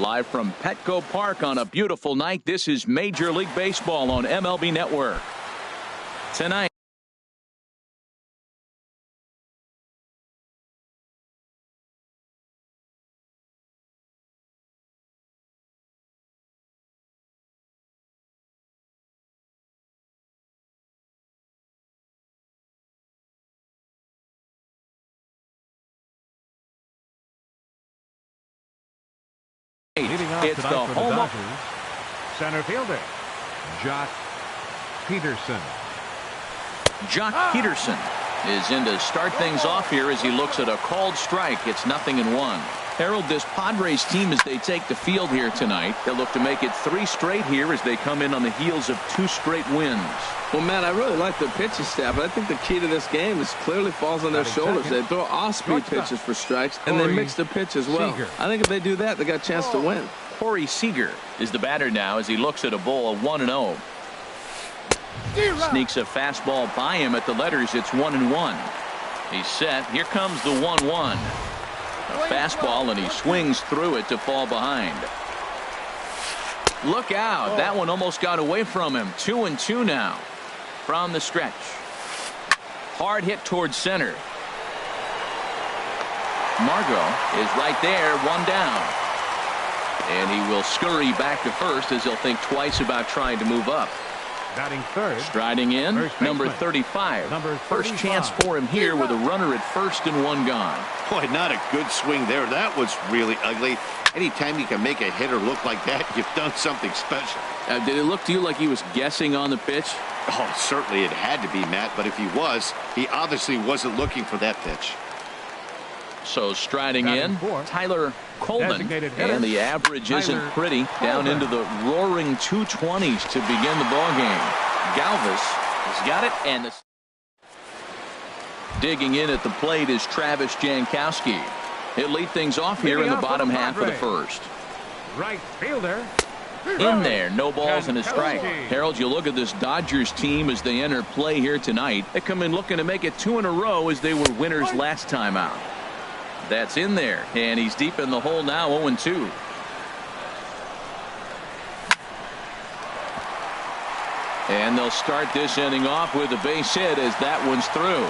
Live from Petco Park on a beautiful night, this is Major League Baseball on MLB Network. Tonight, it's the home center fielder, Jock Peterson. Jock Peterson is in to start things off here as he looks at a called strike. It's 0-1. Harold, this Padres team, as they take the field here tonight, they'll look to make it 3 straight here as they come in on the heels of 2 straight wins. Well, Matt, I really like their pitching staff, but I think the key to this game is clearly falls on their shoulders. They throw off-speed pitches for strikes, and they mix the pitch as well. I think if they do that, they got a chance to win. Corey Seager is the batter now as he looks at a bowl of 1-0. Sneaks a fastball by him at the letters. It's 1-1. He's set. Here comes the 1-1. A fastball, and he swings through it to fall behind. Look out. That one almost got away from him. 2-2 now from the stretch. Hard hit towards center. Margot is right there, 1 down. And he will scurry back to first as he'll think twice about trying to move up. Batting third. Striding in, number 35. First chance for him here with a runner at first and 1 gone. Boy, not a good swing there. That was really ugly. Anytime you can make a hitter look like that, you've done something special. Did it look to you like he was guessing on the pitch? Oh, certainly it had to be, Matt, but if he was, he obviously wasn't looking for that pitch. So striding in, Tyler Coleman, and the average isn't pretty, down into the roaring 220s to begin the ball game. Galvis has got it, and digging in at the plate is Travis Jankowski. He'll lead things off here in the bottom half of the first. Right fielder. In there, no balls and a strike. Harold, you look at this Dodgers team as they enter play here tonight. They come in looking to make it 2 in a row as they were winners last time out. That's in there, and he's deep in the hole now, 0-2. And they'll start this inning off with a base hit as that one's through.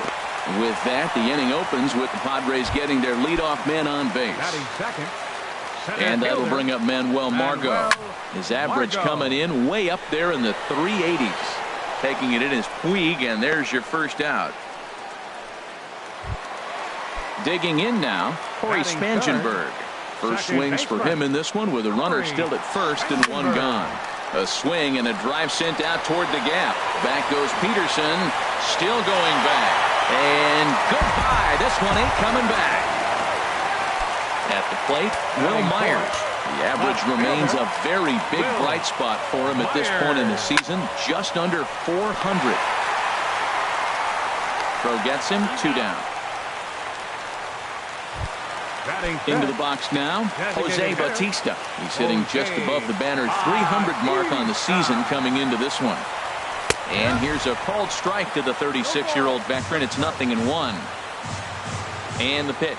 With that, the inning opens with the Padres getting their leadoff man on base. And that'll bring up Manuel Margot. His average coming in way up there in the 380s. Taking it in is Puig, and there's your first out. Digging in now, Corey Spangenberg. First swings for him in this one with a runner still at first and 1 gone. A swing and a drive sent out toward the gap. Back goes Peterson, still going back. And goodbye. This one ain't coming back. At the plate, Will Myers. The average remains a very big bright spot for him at this point in the season, just under 400. Throw gets him, 2 down. Into the box now, Jose Bautista. He's hitting just above the banner 300 mark on the season coming into this one. And here's a called strike to the 36-year-old veteran. It's 0-1. And the pitch.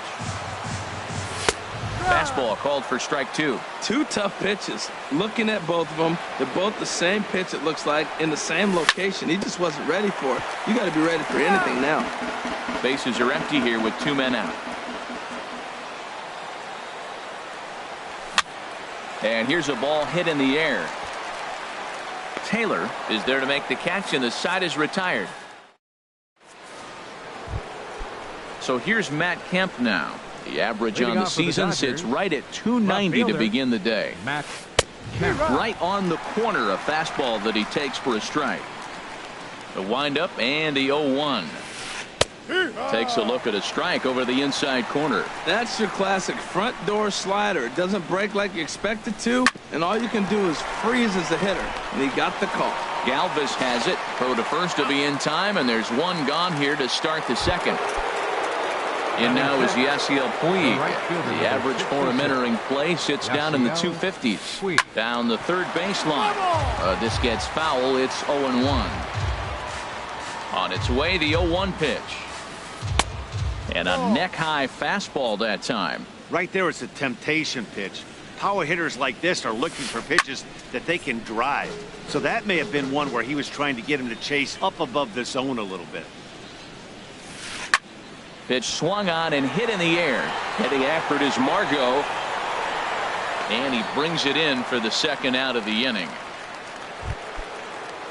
Fastball called for strike 2. 2 tough pitches. Looking at both of them, they're both the same pitch, it looks like, in the same location. He just wasn't ready for it. You got to be ready for anything now. Bases are empty here with 2 men out. And here's a ball hit in the air. Taylor is there to make the catch, and the side is retired. So here's Matt Kemp now. The average on the season sits right at 290 to begin the day. Right on the corner, a fastball that he takes for a strike. The windup and the 0-1. Takes a look at a strike over the inside corner. That's your classic front door slider. It doesn't break like you expect it to, and all you can do is freeze as a hitter. And he got the call. Galvis has it. Throw to first to be in time, and there's 1 gone here to start the second. In now is Yasiel Puig. The average for him entering play sits down in the 250s. Down the third baseline. This gets foul. It's 0-1. On its way, the 0-1 pitch. And a neck-high fastball that time. Right there, it's a temptation pitch. Power hitters like this are looking for pitches that they can drive. So that may have been one where he was trying to get him to chase up above the zone a little bit. Pitch swung on and hit in the air. Heading after it is Margot. And he brings it in for the second out of the inning.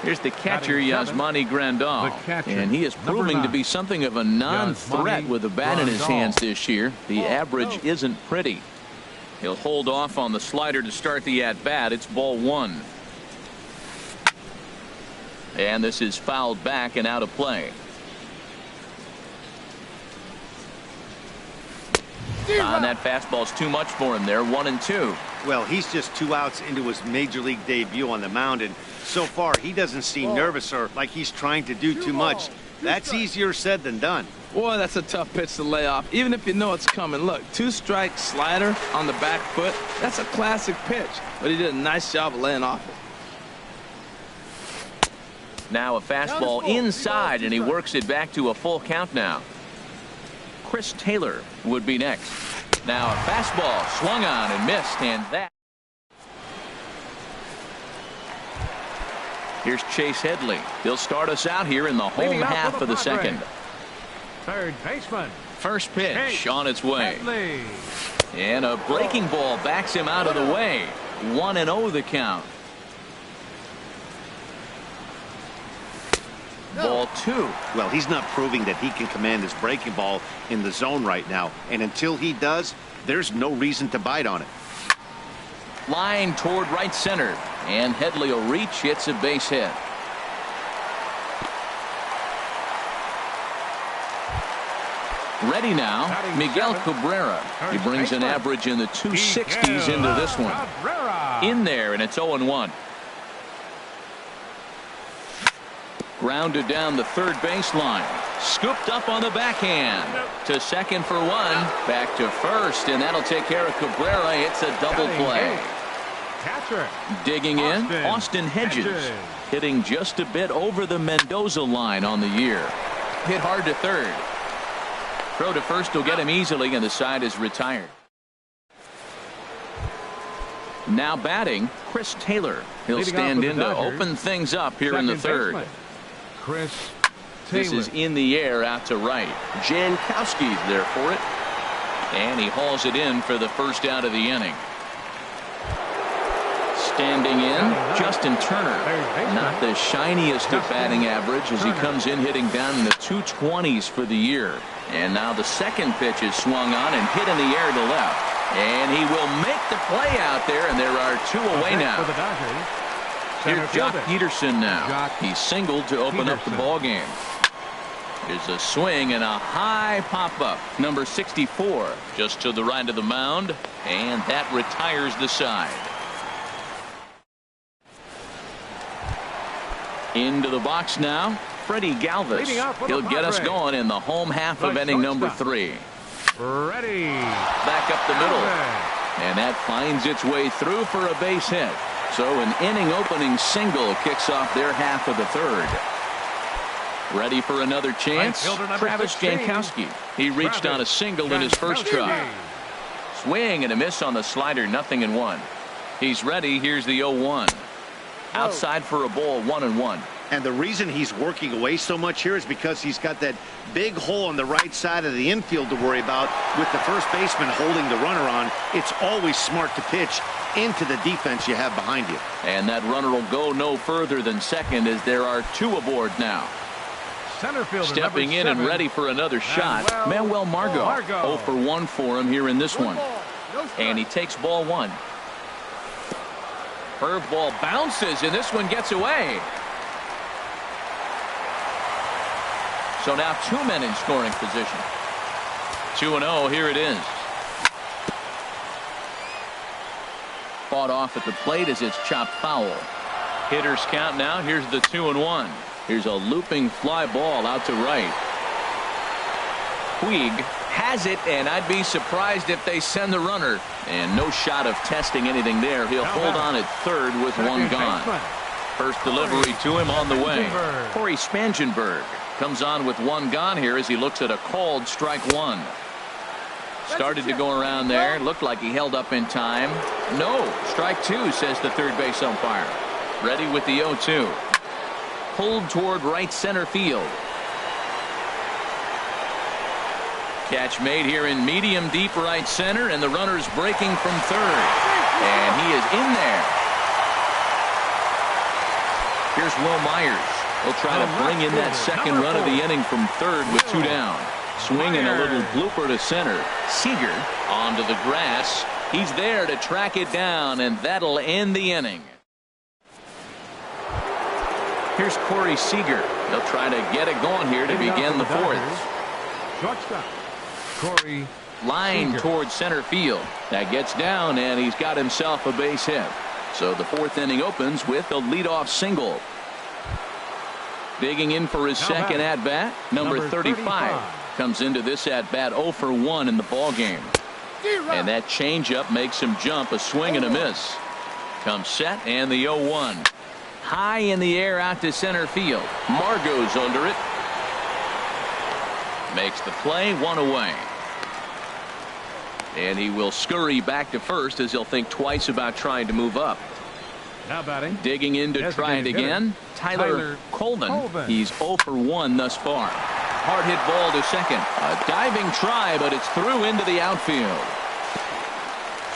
Here's the catcher, Yasmani Grandal. And he is proving to be something of a non-threat with a bat in his hands this year. The average isn't pretty. He'll hold off on the slider to start the at-bat. It's ball one. And this is fouled back and out of play. That fastball's too much for him there. 1-2. Well, he's just 2 outs into his major league debut on the mound, and so far he doesn't seem nervous or like he's trying to do too much. That's easier said than done. Boy, that's a tough pitch to lay off, even if you know it's coming. Look, 2-strike slider on the back foot. That's a classic pitch, but he did a nice job of laying off it. Now a fastball inside, and he works it back to a full count now. Chris Taylor would be next. Now a fastball swung on and missed, and that. Here's Chase Headley. He'll start us out here in the home half of the second. Third baseman. First pitch on its way. Headley. And a breaking ball backs him out of the way. 1-0 the count. Ball two. Well, he's not proving that he can command his breaking ball in the zone right now. And until he does, there's no reason to bite on it. Line toward right center. And Headley will reach. It's a base hit. Ready now, Miguel Cabrera. He brings an average in the 260s into this one. In there, and it's 0-1. Grounded down the third baseline. Scooped up on the backhand. To second for one. Back to first, and that'll take care of Cabrera. It's a double play. Catcher. Digging in, Austin Hedges. Hitting just a bit over the Mendoza line on the year. Hit hard to third. Throw to first will get him easily, and the side is retired. Now batting, Chris Taylor. He'll stand in to open things up here in the third. Chris Taylor. This is in the air out to right. Jankowski's there for it. And he hauls it in for the first out of the inning. Standing in, Justin Turner. Not the shiniest of batting average as he comes in hitting down in the 220s for the year. And now the second pitch is swung on and hit in the air to left. And he will make the play out there, and there are two away now. Here's Jock Peterson now. He singled to open up the ball game. There's a swing and a high pop-up. Number 64 just to the right of the mound, and that retires the side. Into the box now, Freddie Galvis. He'll get us going in the home half of inning number 3. Ready. Back up the middle. And that finds its way through for a base hit. So an inning opening single kicks off their half of the third. Ready for another chance? Travis Jankowski. He reached on a single in his first try. Swing and a miss on the slider, 0-1. He's ready. Here's the 0-1. Outside for a ball, 1-1. And the reason he's working away so much here is because he's got that big hole on the right side of the infield to worry about. With the first baseman holding the runner on, it's always smart to pitch into the defense you have behind you. And that runner will go no further than second as there are two aboard now. Center fielder stepping in and ready for another shot. Manuel Margot. 0 for 1 for him here in this one. And he takes ball one. Curveball bounces, and this one gets away. So now 2 men in scoring position. 2-0, here it is. Fought off at the plate as it's chopped foul. Hitters count now. Here's the 2-1. Here's a looping fly ball out to right. Puig has it, and I'd be surprised if they send the runner. And no shot of testing anything there. He'll hold on at third with one gone. First delivery to him on the way. Corey Spangenberg comes on with one gone here as he looks at a called strike one. Started to go around there. Looked like he held up in time. No. Strike two, says the third base umpire. Ready with the 0-2. Pulled toward right center field. Catch made here in medium deep right center, and the runner's breaking from third. And he is in there. Here's Will Myers. He'll try to bring in that second run of the inning from third with two down. Swinging a little blooper to center. Seager onto the grass. He's there to track it down, and that'll end the inning. Here's Corey Seager. He'll try to get it going here to begin the fourth. Shortstop, Corey Line Seager. towards center field. That gets down, and he's got himself a base hit. So the fourth inning opens with a leadoff single. Digging in for his second at-bat, number 35. Comes into this at-bat 0 for 1 in the ballgame. And that changeup makes him jump, a swing and a miss. Comes set, and the 0-1. High in the air out to center field. Margot's under it. Makes the play, one away. And he will scurry back to first as he'll think twice about trying to move up. Now batting. Digging in to try it again. Tyler Colvin. He's 0 for 1 thus far. Hard hit ball to second. A diving try, but it's through into the outfield.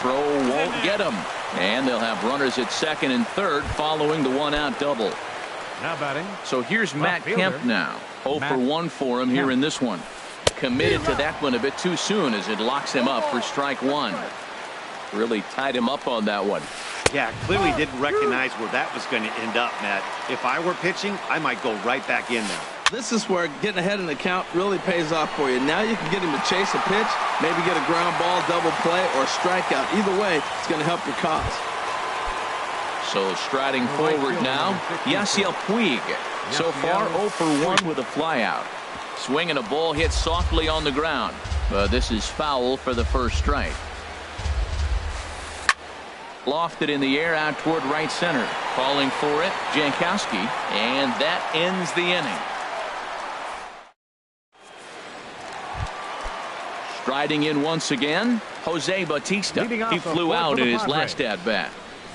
Throw won't get him. And they'll have runners at second and third following the one-out double. Now batting. So here's Matt fielder. Kemp now. 0 for 1 for him here in this one. Committed to that one a bit too soon as it locks him up for strike one. Really tied him up on that one. Yeah, clearly didn't recognize where that was going to end up, Matt. If I were pitching, I might go right back in there. This is where getting ahead in the count really pays off for you. Now you can get him to chase a pitch, maybe get a ground ball, double play, or a strikeout. Either way, it's going to help your cause. So striding forward now, Yasiel Puig. So far 0 for 1 with a flyout. Swinging a ball hit softly on the ground. This is foul for the first strike. Lofted in the air out toward right center. Calling for it, Jankowski. And that ends the inning. Striding in once again, Jose Bautista. He flew out in his last at-bat.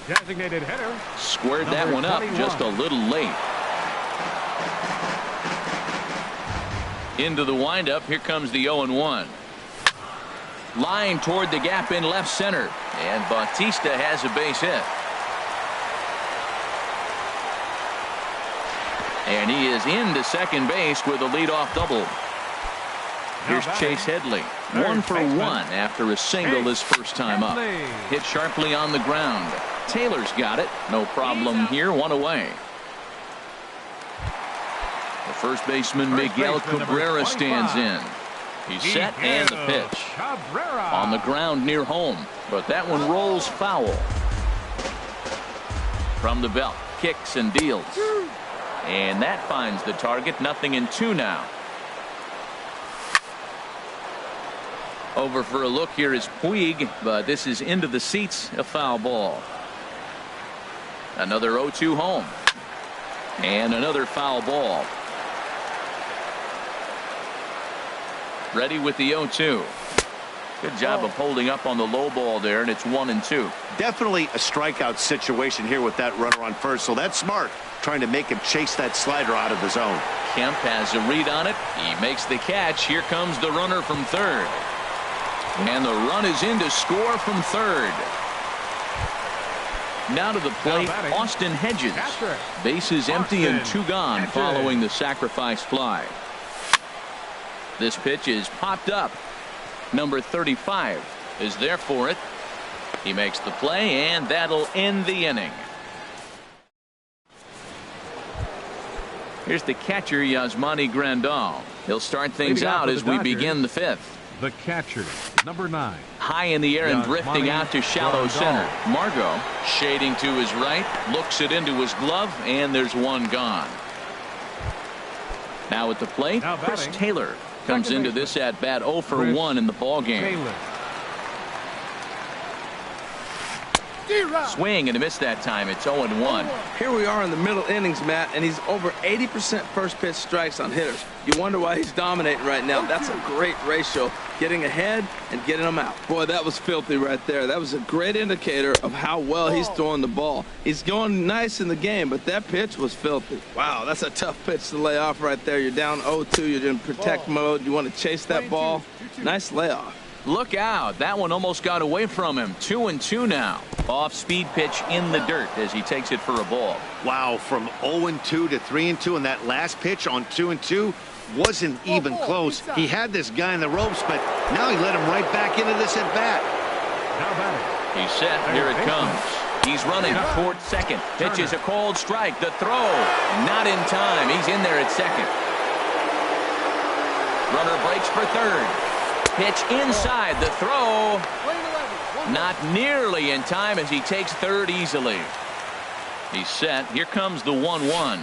Designated hitter. Squared that one up just a little late. Into the windup. Here comes the 0-1. Line toward the gap in left center. And Bautista has a base hit. And he is into second base with a leadoff double. Here's Chase Headley. 1 for 1 after a single his first time up. Hit sharply on the ground. Taylor's got it. No problem here. One away. The first baseman Miguel Cabrera stands in. He's set and the pitch. On the ground near home. But that one rolls foul. From the belt. Kicks and deals. And that finds the target. 0-2 now. Over for a look here is Puig, but this is into the seats, a foul ball. Another 0-2 home. And another foul ball. Ready with the 0-2. Good job of holding up on the low ball there, and it's 1-2. Definitely a strikeout situation here with that runner on first, so that's smart, trying to make him chase that slider out of the zone. Kemp has a read on it. He makes the catch. Here comes the runner from third. And the run is in to score from third. Now to the plate, Austin Hedges. Bases empty and 2 gone following the sacrifice fly. This pitch is popped up. Number 35 is there for it. He makes the play, and that'll end the inning. Here's the catcher, Yasmani Grandal. He'll start things out as we begin the fifth. The catcher, number 9. High in the air and drifting out to shallow center. Margot shading to his right, looks it into his glove, and there's one gone. Now at the plate, Chris Taylor comes into this at bat 0 for 1 in the ball game. Swing and a miss that time. It's 0-1. Here we are in the middle innings, Matt, and he's over 80% first pitch strikes on hitters. You wonder why he's dominating right now. That's a great ratio, getting ahead and getting them out. Boy, that was filthy right there. That was a great indicator of how well he's throwing the ball. He's going nice in the game, but that pitch was filthy. Wow, that's a tough pitch to lay off right there. You're down 0-2. You're in protect mode. You want to chase that ball. Nice layoff. Look out. That one almost got away from him. 2-2 now. Off-speed pitch in the dirt as he takes it for a ball. Wow, from 0-2 to 3-2, and that last pitch on 2-2 wasn't even close. He had this guy in the ropes, but now he let him right back into this at-bat. He's set. Here it comes. He's running toward second. Pitch is a cold strike. The throw. Not in time. He's in there at second. Runner breaks for third. Pitch inside. The throw. Not nearly in time as he takes third easily. He's set. Here comes the 1-1.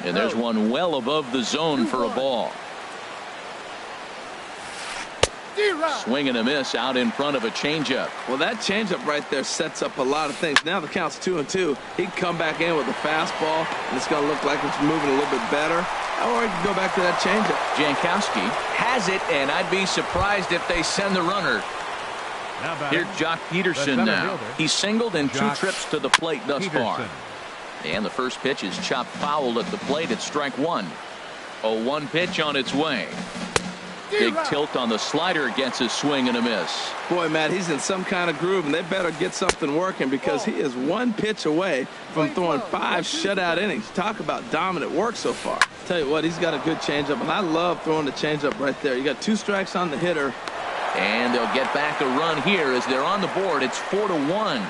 And there's one well above the zone for a ball. Swing and a miss out in front of a changeup. Well, that changeup right there sets up a lot of things. Now the count's 2-2. He can come back in with a fastball, and it's going to look like it's moving a little bit better. Or he can go back to that changeup. Jankowski has it, and I'd be surprised if they send the runner. Here's Jock Peterson now. He's singled in 2 trips to the plate thus far. And the first pitch is chopped foul at the plate at strike 1. 0-1 pitch on its way. Big tilt on the slider, gets a swing and a miss. Boy, Matt, he's in some kind of groove, and they better get something working because he is 1 pitch away from throwing 5 shutout innings. Talk about dominant work so far. Tell you what, he's got a good changeup, and I love throwing the changeup right there. You got 2 strikes on the hitter. And they'll get back a run here as they're on the board. It's 4-1.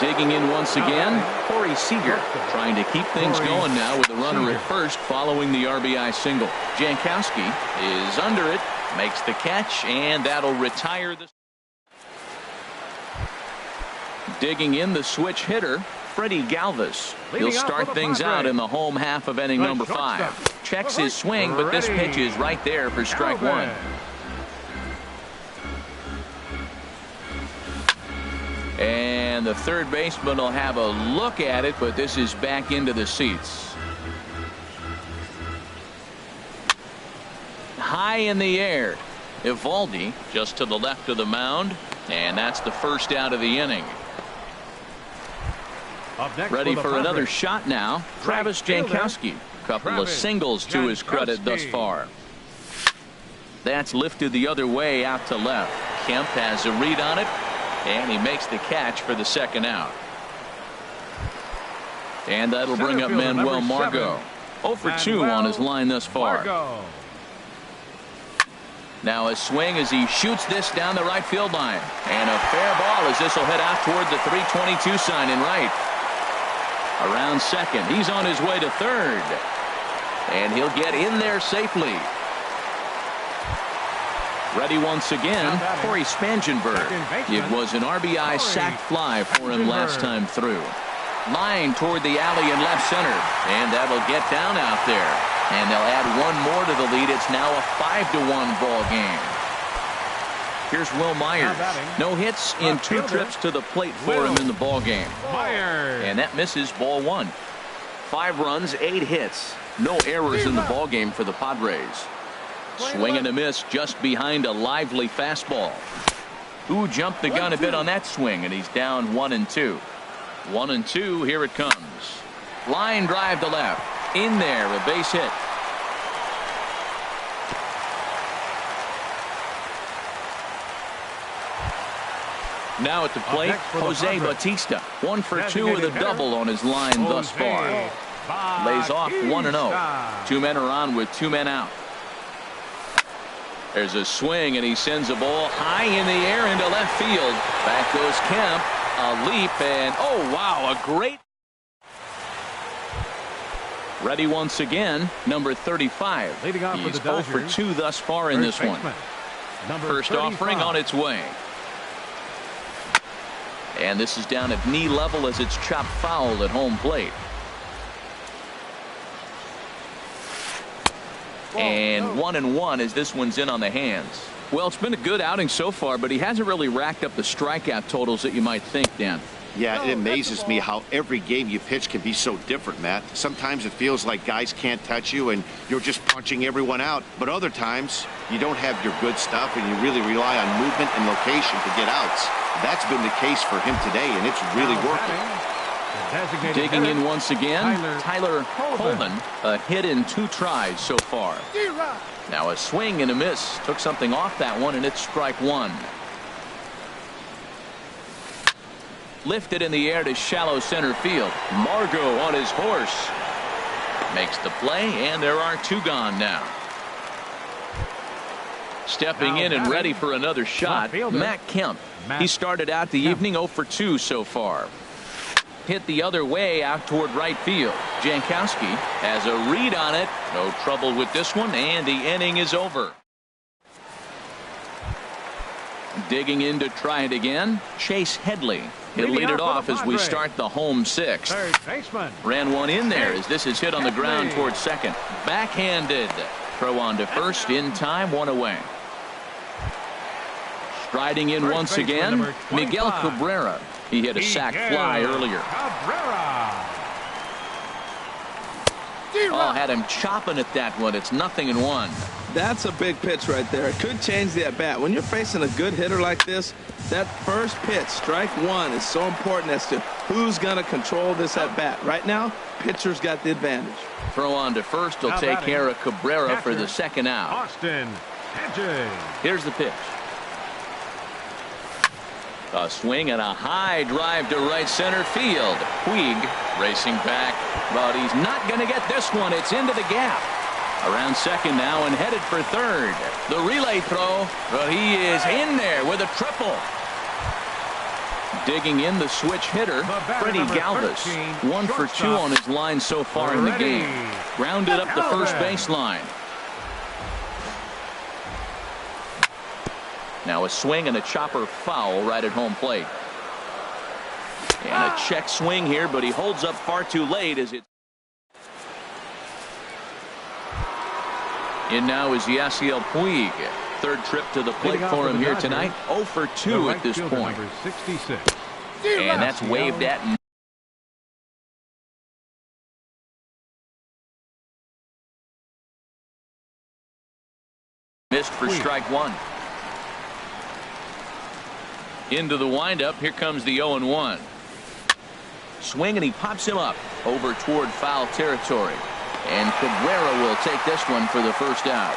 Digging in once again, Corey Seager trying to keep things going now with a runner at first following the RBI single. Jankowski is under it, makes the catch, and that'll retire the. Digging in the switch hitter, Freddie Galvis. He'll start things out in the home half of inning number 5. Checks his swing, but this pitch is right there for strike 1. And the third baseman will have a look at it, but this is back into the seats. High in the air. Evaldi just to the left of the mound, and that's the first out of the inning. Ready for another shot now. Travis Jankowski. Couple of singles to his credit thus far. That's lifted the other way out to left. Kemp has a read on it. And he makes the catch for the second out. And that'll bring up Manuel Margot. 0 for 2 on his line thus far. Now a swing as he shoots this down the right field line. And a fair ball as this will head out toward the 322 sign in right. Around second. He's on his way to third. And he'll get in there safely. Ready once again, Corey Spangenberg. It was an RBI sac fly for him last time through. Line toward the alley in left center. And that'll get down out there. And they'll add one more to the lead. It's now a 5-1 ball game. Here's Will Myers. No hits in 2 trips to the plate for him in the ball game. And that misses ball 1. 5 runs, 8 hits. No errors in the ball game for the Padres. Swing and a miss just behind a lively fastball. Who jumped the gun a bit on that swing, and he's down 1-2. 1-2. Here it comes. Line drive to left. In there, a base hit. Now at the plate, Jose Bautista. 1 for 2 with a double on his line thus far. Lays off 1-0. 2 men are on with 2 men out. There's a swing, and he sends a ball high in the air into left field. Back goes Kemp. A leap, and oh, wow, a great. Ready once again, number 35. He's 0 for 2 thus far in this one. First offering on its way. And this is down at knee level as it's chopped foul at home plate. And 1-1 as this one's in on the hands. Well, it's been a good outing so far, but he hasn't really racked up the strikeout totals that you might think, Dan. Yeah, it amazes me how every game you pitch can be so different, Matt. Sometimes it feels like guys can't touch you and you're just punching everyone out. But other times, you don't have your good stuff and you really rely on movement and location to get outs. That's been the case for him today, and it's really working. Digging in once again, Tyler Holman, a hit in 2 tries so far. Now a swing and a miss. Took something off that one, and it's strike 1. Lifted in the air to shallow center field. Margot on his horse. Makes the play, and there are 2 gone now. Stepping in and ready for another shot, Matt Kemp. He started out the evening 0 for 2 so far. Hit the other way out toward right field. Jankowski has a read on it. No trouble with this one, and the inning is over. Digging in to try it again, Chase Headley. He'll lead it off as we start the home 6th. Ran one in there as this is hit on the ground towards second. Backhanded. Throw on to first in time, 1 away. Striding in once again, Miguel Cabrera. He hit a sac fly earlier. Oh, had him chopping at that one. It's 0-1. That's a big pitch right there. It could change the at-bat. When you're facing a good hitter like this, that first pitch, strike 1, is so important as to who's going to control this at-bat. Right now, pitcher's got the advantage. Throw on to first will take care of Cabrera for the second out. Austin Hedges. Here's the pitch. A swing and a high drive to right center field. Puig racing back, but he's not going to get this one. It's into the gap. Around second now and headed for third. The relay throw, but he is in there with a triple. Digging in the switch hitter, Freddie Galvis. 1 for 2 on his line so far in the game. Grounded up the first baseline. Now a swing and a chopper foul right at home plate. And a check swing here, but he holds up far too late as it. In now is Yasiel Puig. 3rd trip to the plate for him here tonight. 0 for 2 at this point. And that's waved at. Missed for strike 1. Into the windup. Here comes the 0-1. Swing, and he pops him up over toward foul territory. And Cabrera will take this one for the first out.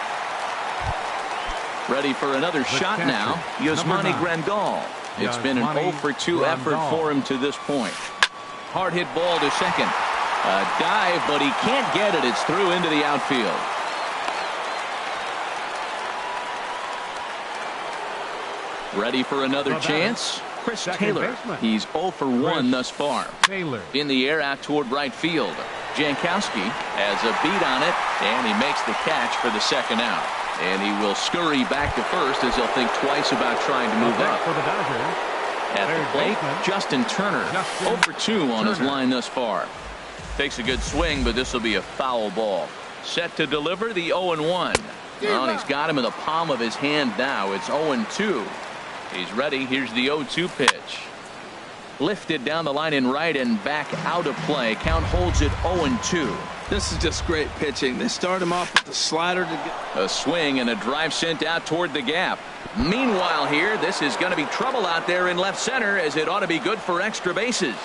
Ready for another shot now, Yasmani Grandal. It's been an 0 for 2 effort for him to this point. Hard hit ball to second. A dive, but he can't get it. It's through into the outfield. Ready for another chance? Chris Taylor. He's 0 for 1 thus far. In the air out toward right field. Jankowski has a beat on it, and he makes the catch for the second out. And he will scurry back to first as he'll think twice about trying to move up. At the plate, Justin Turner. 0 for 2 on his line thus far. Takes a good swing, but this will be a foul ball. Set to deliver the 0-1. Well, and he's got him in the palm of his hand now. It's 0-2. He's ready. Here's the 0-2 pitch. Lifted down the line in right and back out of play. Count holds it 0-2. This is just great pitching. They start him off with the slider to get a swing and a drive sent out toward the gap. Meanwhile here, this is going to be trouble out there in left center, as it ought to be good for extra bases.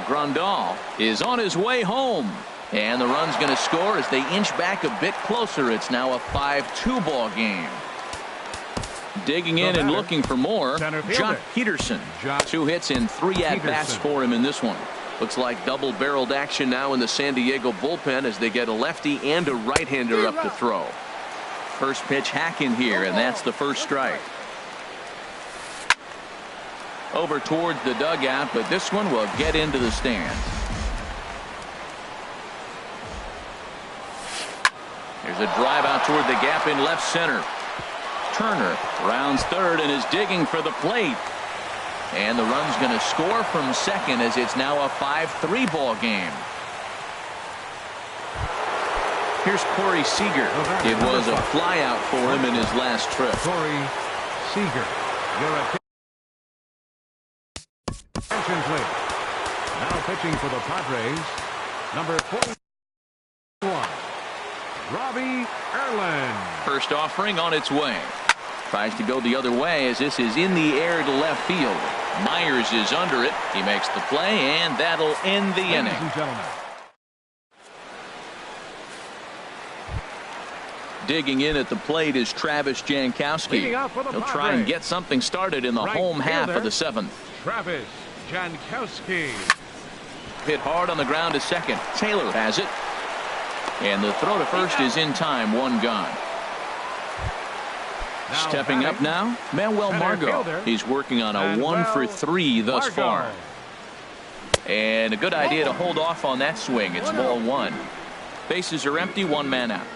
Grandal is on his way home, and the run's going to score as they inch back a bit closer. It's now a 5-2 ball game. Digging in and looking for more, Jock Peterson. 2 hits and 3 at-bats for him in this one. Looks like double-barreled action now in the San Diego bullpen as they get a lefty and a right-hander up to throw. First pitch hack in here, and that's the first strike. Over towards the dugout, but this one will get into the stands. There's a drive out toward the gap in left center. Turner rounds third and is digging for the plate. And the run's going to score from second as it's now a 5-3 ball game. Here's Corey Seager. It was a flyout for him in his last trip. Seager. Your attention, please. Now pitching for the Padres, number 41, Robbie Erlin. First offering on its way. Tries to go the other way as this is in the air to left field. Myers is under it. He makes the play, and that'll end the inning. Ladies and gentlemen. Digging in at the plate is Travis Jankowski. He'll try and get something started in the home half of the seventh. Travis Jankowski. Hit hard on the ground to second. Taylor has it. And the throw to first is in time. One gone. Stepping up now, Manuel Margot. He's working on a 1-for-3 thus far. And a good idea to hold off on that swing. It's ball one. Bases are empty, one man out.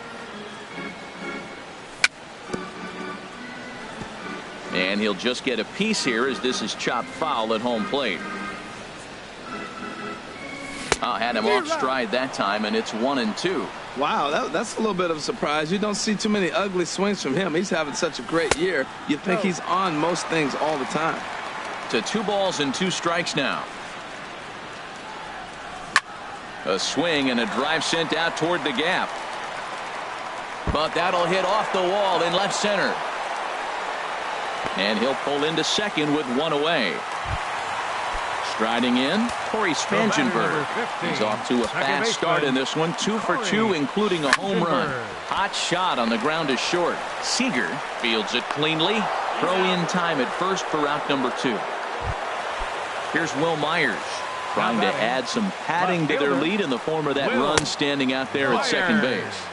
And he'll just get a piece here as this is chopped foul at home plate. Had him off stride that time, and it's 1-2. Wow, that's a little bit of a surprise. You don't see too many ugly swings from him. He's having such a great year. You think he's on most things all the time. To 2 balls and 2 strikes now. A swing and a drive sent out toward the gap. But that'll hit off the wall in left center. And he'll pull into second with 1 away. Striding in, Corey Spangenberg. He's off to a fast start in this one. 2 for 2, including a home run. Hot shot on the ground is short. Seager fields it cleanly. Throw in time at first for out number 2. Here's Will Myers trying to add some padding to their lead in the form of that run standing out there at second base.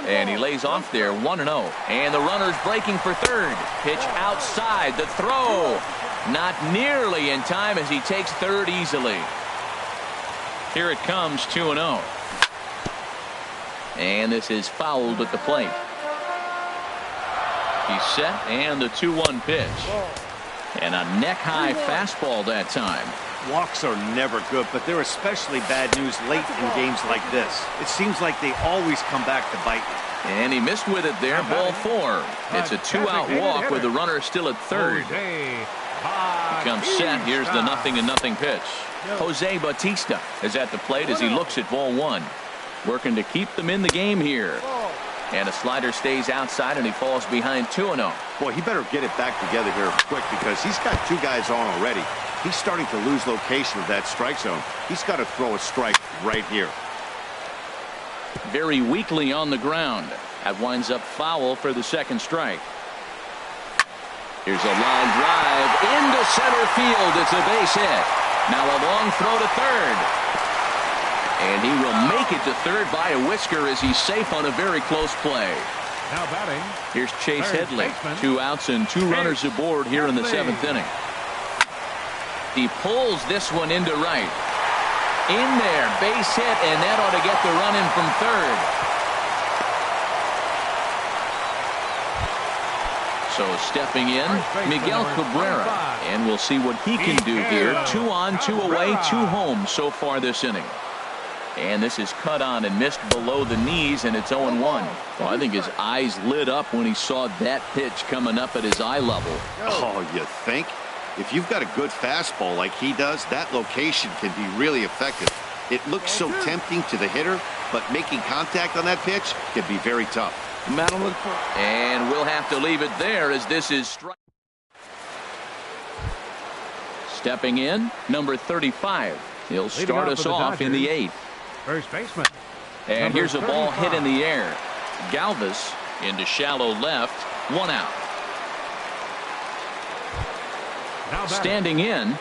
And he lays off there 1-0. And the runner's breaking for third. Pitch outside. The throw. Not nearly in time as he takes third easily. Here it comes, 2-0. And this is fouled at the plate. He's set, and the 2-1 pitch. And a neck-high fastball that time. Walks are never good, but they're especially bad news late in games like this. It seems like they always come back to bite you. And he missed with it there, ball 4. It's a 2-out walk with the runner still at third. He comes set. Here's the 0-0 pitch. Jose Bautista is at the plate as he looks at ball 1. Working to keep them in the game here. And a slider stays outside, and he falls behind 2-0. Boy, he better get it back together here quick because he's got 2 guys on already. He's starting to lose location of that strike zone. He's got to throw a strike right here. Very weakly on the ground. That winds up foul for the second strike. Here's a line drive into center field. It's a base hit. Now a long throw to third. And he will make it to third by a whisker as he's safe on a very close play. Now batting. Here's Chase Headley. 2 outs and 2 runners aboard here in the 7th inning. He pulls this one into right. In there, base hit, and that ought to get the run in from third. So stepping in, Miguel Cabrera. And we'll see what he can do here. 2 on, 2 away, 2 home so far this inning. And this is cut on and missed below the knees, and it's 0-1. Well, I think his eyes lit up when he saw that pitch coming up at his eye level. Oh, you think? If you've got a good fastball like he does, that location can be really effective. It looks so tempting to the hitter, but making contact on that pitch can be very tough. And we'll have to leave it there as this is strike. Stepping in, number 35. He'll start us off in the 8th. First baseman. And here's a ball hit in the air. Galvis into shallow left. 1 out. Standing in.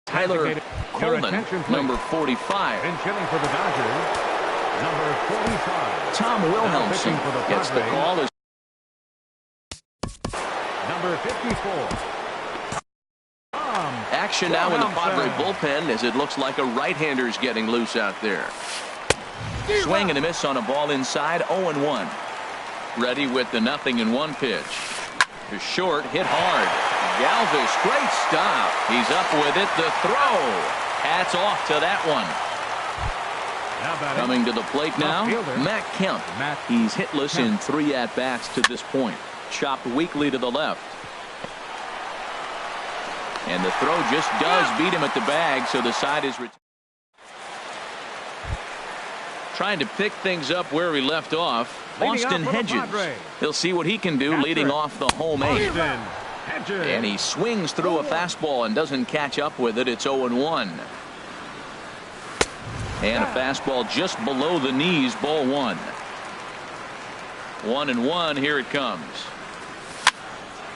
Tyler Coleman, number 45. And chilling for the Dodgers, number 45. Tom Wilhelmsen gets the call as number 54. Action now in the Padre bullpen as it looks like a right-hander's getting loose out there. Swing and a miss on a ball inside, 0-1. Ready with the 0-1 pitch. To short, hit hard. Galvis, great stop. He's up with it. The throw. Hats off to that one. Coming to the plate now, Matt Kemp. He's hitless in 3 at-bats to this point. Chopped weakly to the left. And the throw just does beat him at the bag, so the side is trying to pick things up where he left off. Austin Hedges. He'll see what he can do leading off the home 8. And he swings through a fastball and doesn't catch up with it. It's 0-1. And a fastball just below the knees, ball 1. 1-1, here it comes.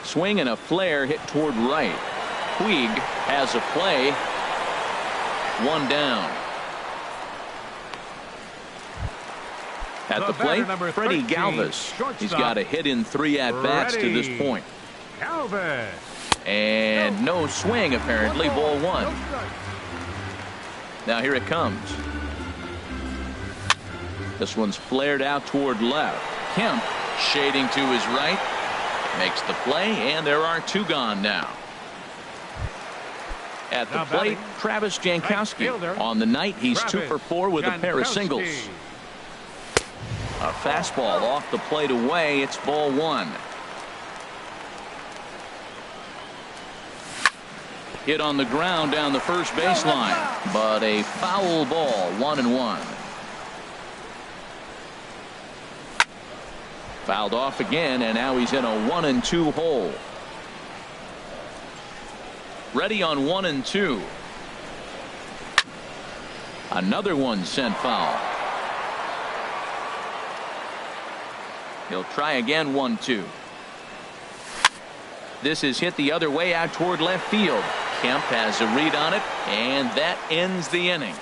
Swing and a flare hit toward right. Puig has a play. 1 down. At the plate, Freddie Galvis. He's got a hit in 3 at-bats to this point. And no swing, apparently, ball 1. Now here it comes. This one's flared out toward left. Kemp shading to his right. Makes the play, and there are 2 gone now. At the plate, Travis Jankowski. On the night, he's 2 for 4 with a pair of singles. A fastball off the plate away. It's ball 1. Hit on the ground down the first baseline, but a foul ball. 1-1. Fouled off again, and now he's in a 1-2 hole. Ready on 1-2. Another one sent foul. He'll try again. 1-2. This is hit the other way out toward left field. Kemp has a read on it, and that ends the inning.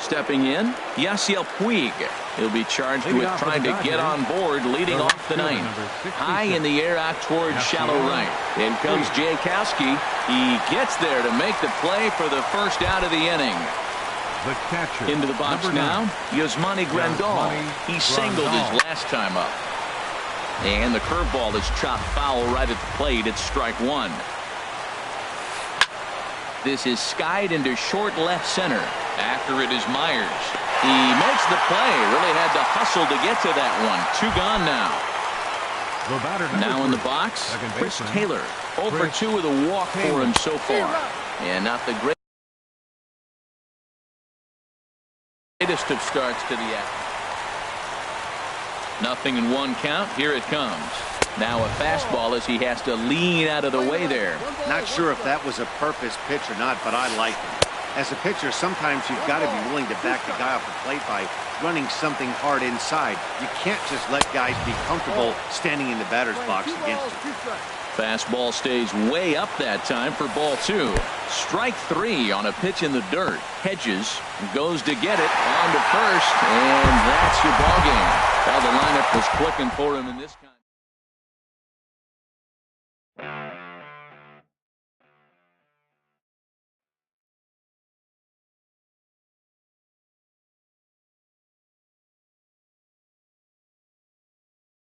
Stepping in, Yasiel Puig. He'll be charged with trying to get on board leading off the 9th. High in the air out toward shallow right. In comes Jankowski. He gets there to make the play for the first out of the inning. Into the box now, Yasmani Grandal. He singled his last time up. And the curveball is chopped foul right at the plate. It's strike 1. This is skied into short left center. After it is Myers. He makes the play. Really had to hustle to get to that one. 2 gone now. Now in the box, Chris Taylor. 0 for 2 with a walk for him so far. And not the greatest of starts to the act. 0-1 count. Here it comes. Now a fastball as he has to lean out of the way there. Not sure if that was a purpose pitch or not, but I like it. As a pitcher, sometimes you've got to be willing to back the guy off the plate by running something hard inside. You can't just let guys be comfortable standing in the batter's box against you. Fastball stays way up that time for ball 2. Strike 3 on a pitch in the dirt. Hedges goes to get it on to first, and that's your ball game. Well, the lineup was clicking for him in this kind.